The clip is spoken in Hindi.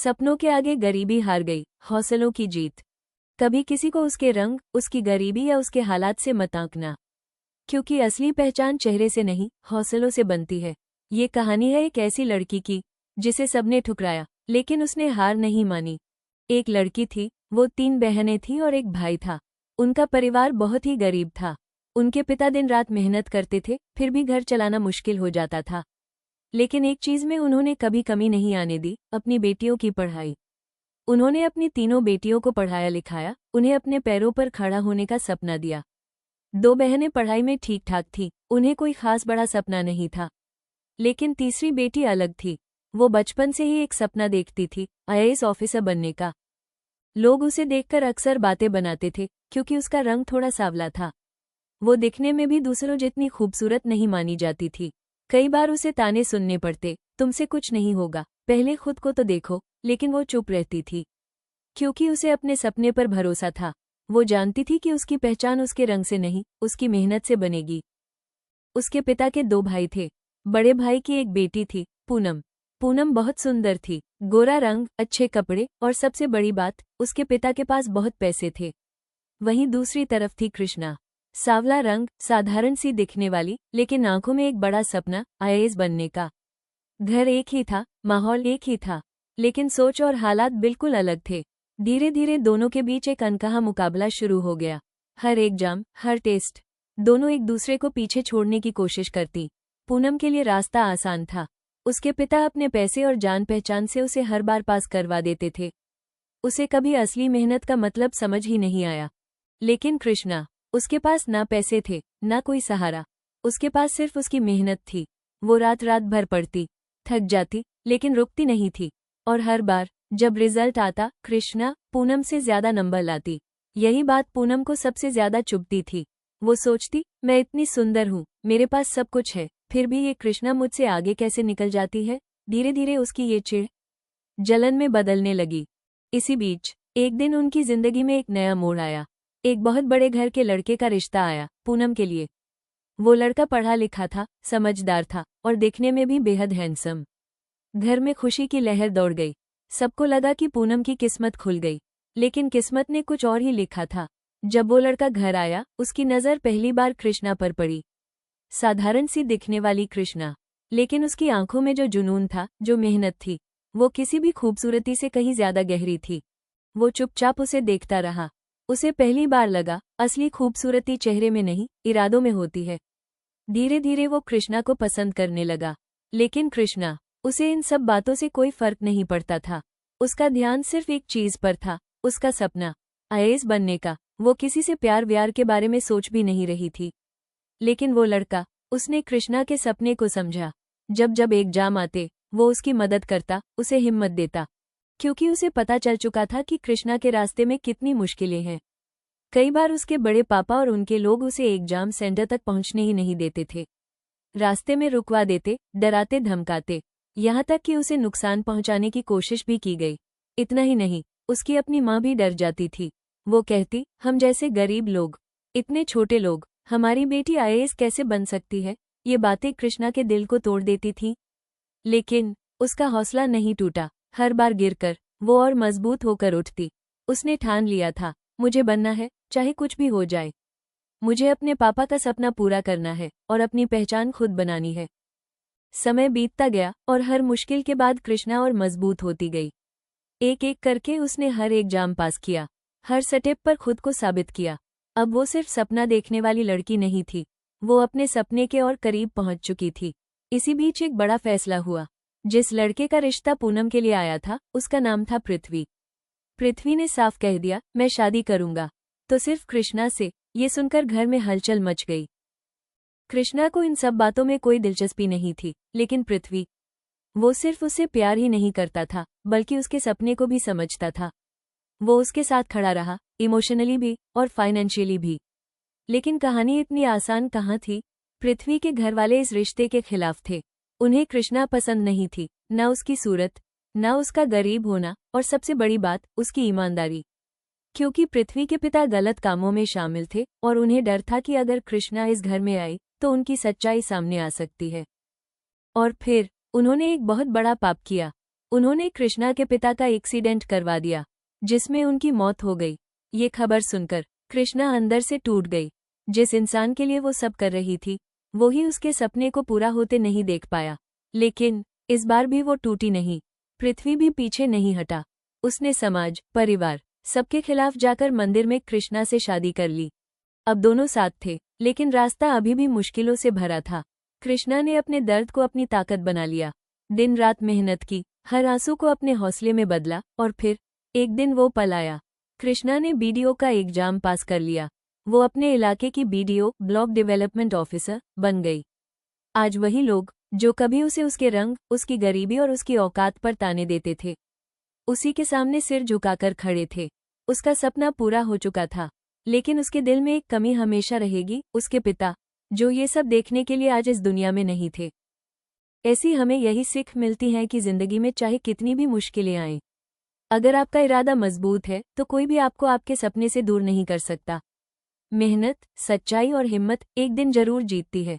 सपनों के आगे गरीबी हार गई, हौसलों की जीत। कभी किसी को उसके रंग, उसकी गरीबी या उसके हालात से मत आंकना, क्योंकि असली पहचान चेहरे से नहीं, हौसलों से बनती है। ये कहानी है एक ऐसी लड़की की जिसे सबने ठुकराया, लेकिन उसने हार नहीं मानी। एक लड़की थी, वो 3 बहनें थीं और एक भाई था। उनका परिवार बहुत ही गरीब था। उनके पिता दिन रात मेहनत करते थे, फिर भी घर चलाना मुश्किल हो जाता था। लेकिन एक चीज में उन्होंने कभी कमी नहीं आने दी, अपनी बेटियों की पढ़ाई। उन्होंने अपनी तीनों बेटियों को पढ़ाया लिखाया, उन्हें अपने पैरों पर खड़ा होने का सपना दिया। 2 बहनें पढ़ाई में ठीक ठाक थीं, उन्हें कोई खास बड़ा सपना नहीं था। लेकिन तीसरी बेटी अलग थी। वो बचपन से ही एक सपना देखती थी, आईएएस ऑफिसर बनने का। लोग उसे देखकर अक्सर बातें बनाते थे, क्योंकि उसका रंग थोड़ा सांवला था। वो दिखने में भी दूसरों जितनी खूबसूरत नहीं मानी जाती थी। कई बार उसे ताने सुनने पड़ते, तुमसे कुछ नहीं होगा, पहले खुद को तो देखो। लेकिन वो चुप रहती थी, क्योंकि उसे अपने सपने पर भरोसा था। वो जानती थी कि उसकी पहचान उसके रंग से नहीं, उसकी मेहनत से बनेगी। उसके पिता के 2 भाई थे। बड़े भाई की एक बेटी थी, पूनम। पूनम बहुत सुंदर थी, गोरा रंग, अच्छे कपड़े और सबसे बड़ी बात, उसके पिता के पास बहुत पैसे थे। वहीं दूसरी तरफ थी कृष्णा। सांवला रंग, साधारण सी दिखने वाली, लेकिन आंखों में एक बड़ा सपना, आईएएस बनने का। घर एक ही था, माहौल एक ही था, लेकिन सोच और हालात बिल्कुल अलग थे। धीरे धीरे दोनों के बीच एक अनकहा मुकाबला शुरू हो गया। हर एग्जाम, हर टेस्ट, दोनों एक दूसरे को पीछे छोड़ने की कोशिश करती। पूनम के लिए रास्ता आसान था। उसके पिता अपने पैसे और जान पहचान से उसे हर बार पास करवा देते थे। उसे कभी असली मेहनत का मतलब समझ ही नहीं आया। लेकिन कृष्णा, उसके पास ना पैसे थे, ना कोई सहारा। उसके पास सिर्फ उसकी मेहनत थी। वो रात रात भर पढ़ती, थक जाती, लेकिन रुकती नहीं थी। और हर बार जब रिजल्ट आता, कृष्णा पूनम से ज्यादा नंबर लाती। यही बात पूनम को सबसे ज्यादा चुभती थी। वो सोचती, मैं इतनी सुंदर हूँ, मेरे पास सब कुछ है, फिर भी ये कृष्णा मुझसे आगे कैसे निकल जाती है। धीरे धीरे उसकी ये चिढ़ जलन में बदलने लगी। इसी बीच एक दिन उनकी जिंदगी में एक नया मोड़ आया। एक बहुत बड़े घर के लड़के का रिश्ता आया, पूनम के लिए। वो लड़का पढ़ा लिखा था, समझदार था और देखने में भी बेहद हैंडसम। घर में खुशी की लहर दौड़ गई। सबको लगा कि पूनम की किस्मत खुल गई, लेकिन किस्मत ने कुछ और ही लिखा था। जब वो लड़का घर आया, उसकी नज़र पहली बार कृष्णा पर पड़ी। साधारण सी दिखने वाली कृष्णा, लेकिन उसकी आंखों में जो जुनून था, जो मेहनत थी, वो किसी भी खूबसूरती से कहीं ज्यादा गहरी थी। वो चुपचाप उसे देखता रहा। उसे पहली बार लगा, असली खूबसूरती चेहरे में नहीं, इरादों में होती है। धीरे धीरे वो कृष्णा को पसंद करने लगा। लेकिन कृष्णा, उसे इन सब बातों से कोई फर्क नहीं पड़ता था। उसका ध्यान सिर्फ एक चीज पर था, उसका सपना, आईएएस बनने का। वो किसी से प्यार व्यार के बारे में सोच भी नहीं रही थी। लेकिन वो लड़का, उसने कृष्णा के सपने को समझा। जब जब एग्जाम आते, वो उसकी मदद करता, उसे हिम्मत देता, क्योंकि उसे पता चल चुका था कि कृष्णा के रास्ते में कितनी मुश्किलें हैं। कई बार उसके बड़े पापा और उनके लोग उसे एग्जाम सेंटर तक पहुंचने ही नहीं देते थे। रास्ते में रुकवा देते, डराते धमकाते, यहाँ तक कि उसे नुकसान पहुंचाने की कोशिश भी की गई। इतना ही नहीं, उसकी अपनी माँ भी डर जाती थी। वो कहती, हम जैसे गरीब लोग, इतने छोटे लोग, हमारी बेटी आईएएस कैसे बन सकती है। ये बातें कृष्णा के दिल को तोड़ देती थीं। लेकिन उसका हौसला नहीं टूटा। हर बार गिरकर वो और मजबूत होकर उठती। उसने ठान लिया था, मुझे बनना है, चाहे कुछ भी हो जाए। मुझे अपने पापा का सपना पूरा करना है और अपनी पहचान खुद बनानी है। समय बीतता गया और हर मुश्किल के बाद कृष्णा और मजबूत होती गई। एक एक करके उसने हर एग्जाम पास किया, हर स्टेप पर खुद को साबित किया। अब वो सिर्फ सपना देखने वाली लड़की नहीं थी, वो अपने सपने के और करीब पहुंच चुकी थी। इसी बीच एक बड़ा फैसला हुआ। जिस लड़के का रिश्ता पूनम के लिए आया था, उसका नाम था पृथ्वी। पृथ्वी ने साफ कह दिया, मैं शादी करूंगा, तो सिर्फ कृष्णा से। ये सुनकर घर में हलचल मच गई। कृष्णा को इन सब बातों में कोई दिलचस्पी नहीं थी, लेकिन पृथ्वी, वो सिर्फ उससे प्यार ही नहीं करता था, बल्कि उसके सपने को भी समझता था। वो उसके साथ खड़ा रहा, इमोशनली भी और फाइनेंशियली भी। लेकिन कहानी इतनी आसान कहाँ थी। पृथ्वी के घरवाले इस रिश्ते के खिलाफ थे। उन्हें कृष्णा पसंद नहीं थी, न उसकी सूरत, न उसका गरीब होना, और सबसे बड़ी बात, उसकी ईमानदारी। क्योंकि पृथ्वी के पिता गलत कामों में शामिल थे और उन्हें डर था कि अगर कृष्णा इस घर में आई तो उनकी सच्चाई सामने आ सकती है। और फिर उन्होंने एक बहुत बड़ा पाप किया। उन्होंने कृष्णा के पिता का एक्सीडेंट करवा दिया, जिसमें उनकी मौत हो गई। ये खबर सुनकर कृष्णा अंदर से टूट गई। जिस इंसान के लिए वो सब कर रही थी, वो ही उसके सपने को पूरा होते नहीं देख पाया। लेकिन इस बार भी वो टूटी नहीं। पृथ्वी भी पीछे नहीं हटा। उसने समाज, परिवार, सबके खिलाफ जाकर मंदिर में कृष्णा से शादी कर ली। अब दोनों साथ थे, लेकिन रास्ता अभी भी मुश्किलों से भरा था। कृष्णा ने अपने दर्द को अपनी ताकत बना लिया। दिन रात मेहनत की, हर आंसू को अपने हौसले में बदला, और फिर एक दिन वो पल आया। कृष्णा ने बीडीओ का एग्जाम पास कर लिया। वो अपने इलाके की बीडीओ, ब्लॉक डेवलपमेंट ऑफिसर, बन गई। आज वही लोग जो कभी उसे उसके रंग, उसकी गरीबी और उसकी औकात पर ताने देते थे, उसी के सामने सिर झुकाकर खड़े थे। उसका सपना पूरा हो चुका था, लेकिन उसके दिल में एक कमी हमेशा रहेगी, उसके पिता, जो ये सब देखने के लिए आज इस दुनिया में नहीं थे। ऐसी हमें यही सीख मिलती है कि जिंदगी में चाहे कितनी भी मुश्किलें आएं, अगर आपका इरादा मजबूत है तो कोई भी आपको आपके सपने से दूर नहीं कर सकता। मेहनत, सच्चाई और हिम्मत एक दिन जरूर जीतती है।